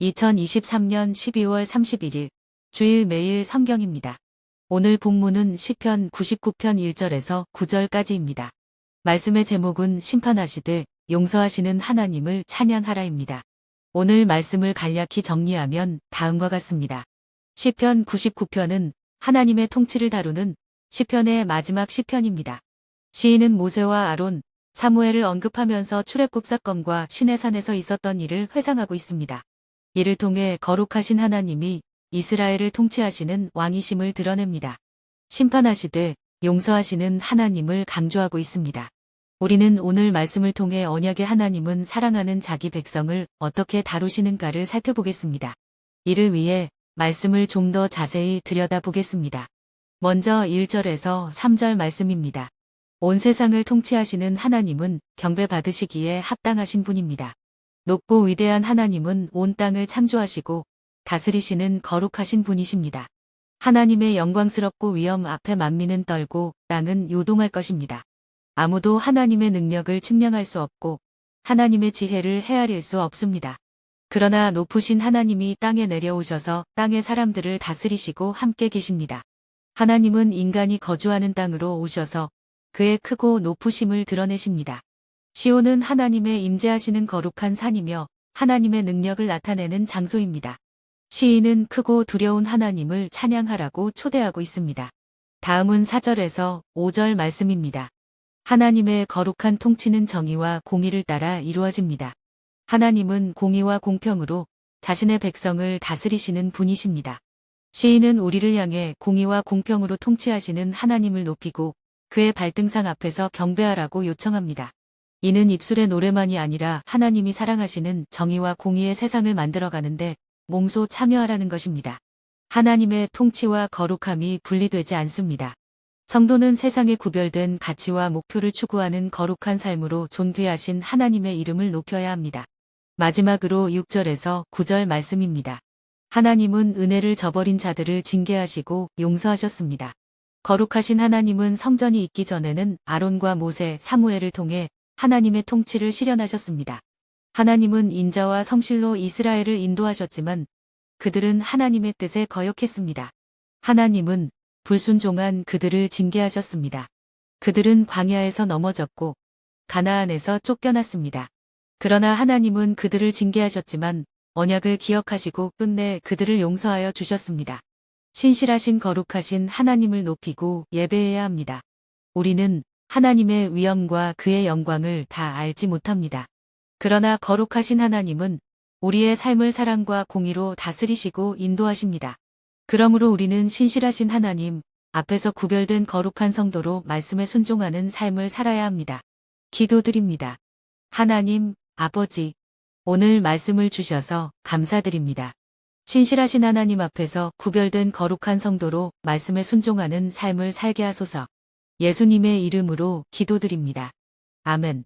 2023년 12월 31일 주일 매일 성경입니다. 오늘 본문은 시편 99편 1절에서 9절까지입니다. 말씀의 제목은 심판하시되 용서하시는 하나님을 찬양하라입니다. 오늘 말씀을 간략히 정리하면 다음과 같습니다. 시편 99편은 하나님의 통치를 다루는 시편의 마지막 시편입니다. 시인은 모세와 아론, 사무엘을 언급하면서 출애굽 사건과 시내산에서 있었던 일을 회상하고 있습니다. 이를 통해 거룩하신 하나님이 이스라엘을 통치하시는 왕이심을 드러냅니다. 심판하시되 용서하시는 하나님을 강조하고 있습니다. 우리는 오늘 말씀을 통해 언약의 하나님은 사랑하는 자기 백성을 어떻게 다루시는가를 살펴보겠습니다. 이를 위해 말씀을 좀 더 자세히 들여다보겠습니다. 먼저 1절에서 3절 말씀입니다. 온 세상을 통치하시는 하나님은 경배받으시기에 합당하신 분입니다. 높고 위대한 하나님은 온 땅을 창조하시고 다스리시는 거룩하신 분이십니다. 하나님의 영광스럽고 위엄 앞에 만민은 떨고 땅은 요동할 것입니다. 아무도 하나님의 능력을 측량할 수 없고 하나님의 지혜를 헤아릴 수 없습니다. 그러나 높으신 하나님이 땅에 내려오셔서 땅의 사람들을 다스리시고 함께 계십니다. 하나님은 인간이 거주하는 땅으로 오셔서 그의 크고 높으심을 드러내십니다. 시온은 하나님의 임재하시는 거룩한 산이며 하나님의 능력을 나타내는 장소입니다. 시인은 크고 두려운 하나님을 찬양하라고 초대하고 있습니다. 다음은 4절에서 5절 말씀입니다. 하나님의 거룩한 통치는 정의와 공의를 따라 이루어집니다. 하나님은 공의와 공평으로 자신의 백성을 다스리시는 분이십니다. 시인은 우리를 향해 공의와 공평으로 통치하시는 하나님을 높이고 그의 발등상 앞에서 경배하라고 요청합니다. 이는 입술의 노래만이 아니라 하나님이 사랑하시는 정의와 공의의 세상을 만들어가는데 몸소 참여하라는 것입니다. 하나님의 통치와 거룩함이 분리되지 않습니다. 성도는 세상에 구별된 가치와 목표를 추구하는 거룩한 삶으로 존귀하신 하나님의 이름을 높여야 합니다. 마지막으로 6절에서 9절 말씀입니다. 하나님은 은혜를 저버린 자들을 징계하시고 용서하셨습니다. 거룩하신 하나님은 성전이 있기 전에는 아론과 모세, 사무엘을 통해 하나님의 통치를 실현하셨습니다. 하나님은 인자와 성실로 이스라엘을 인도하셨지만 그들은 하나님의 뜻에 거역했습니다. 하나님은 불순종한 그들을 징계하셨습니다. 그들은 광야에서 넘어졌고 가나안에서 쫓겨났습니다. 그러나 하나님은 그들을 징계하셨지만 언약을 기억하시고 끝내 그들을 용서하여 주셨습니다. 신실하신 거룩하신 하나님을 높이고 예배해야 합니다. 우리는 하나님의 위엄과 그의 영광을 다 알지 못합니다. 그러나 거룩하신 하나님은 우리의 삶을 사랑과 공의로 다스리시고 인도하십니다. 그러므로 우리는 신실하신 하나님 앞에서 구별된 거룩한 성도로 말씀에 순종하는 삶을 살아야 합니다. 기도드립니다. 하나님, 아버지, 오늘 말씀을 주셔서 감사드립니다. 신실하신 하나님 앞에서 구별된 거룩한 성도로 말씀에 순종하는 삶을 살게 하소서. 예수님의 이름으로 기도드립니다. 아멘.